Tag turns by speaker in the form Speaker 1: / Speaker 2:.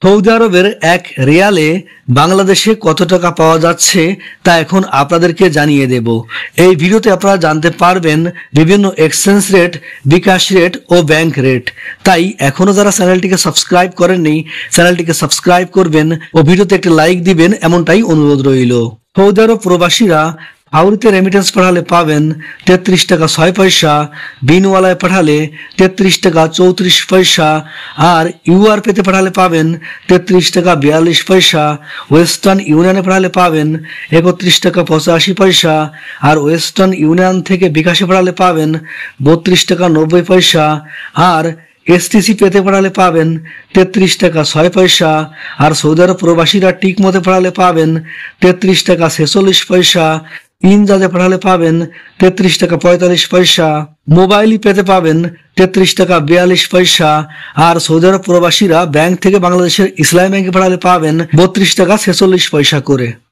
Speaker 1: Saudi আরবের এক রিয়ালে বাংলাদেশে কত টাকা পাওয়া যাচ্ছে তা এখন আপনাদেরকে জানিয়ে দেব। এই ভিডিওতে আপনারা জানতে পারবেন বিভিন্ন এক্সচেঞ্জ রেট, বিকাশ রেট ও ব্যাংক রেট। তাই এখনো যারা চ্যানেলটিকে সাবস্ক্রাইব করেননি চ্যানেলটিকে সাবস্ক্রাইব করবেন ও ভিডিওতে একটি লাইক দিবেন এমনটাই অনুরোধ রইল। সৌদি আরব প্রবাসীরা ফাউরিতে রেমিটেন্স পাঠালে পাবেন 33 টাকা 6 পয়সা, বিনওয়ালায় পাঠালে 33 টাকা 34 পয়সা, আর ইউআর পেতে পাঠালে পাবেন 33 টাকা 42 পয়সা, ওয়েস্টার্ন ইউনিয়নে পাঠালে পাবেন 31 টাকা 85 পয়সা, আর ওয়েস্টার্ন ইউনিয়ন থেকে বিকাশে পাঠালে পাবেন 32 টাকা 90 পয়সা, আর এসটিসি পেতে পাঠালে পাবেন 33 টাকা 6 পয়সা, আর সৌদি আরব প্রবাসীরা টিক মতে পাঠালে পাবেন 33 টাকা 46 পয়সা, ইনজাজে পাঠালে পাবেন 33 টাকা 45 পয়সা, মোবাইলই পেতে পাবেন 33 টাকা 42 পয়সা, আর সৌদি আরব প্রবাসীরা ব্যাংক থেকে বাংলাদেশের ইসলামী ব্যাংকে পাঠালে পাবেন 32 টাকা 46 পয়সা করে।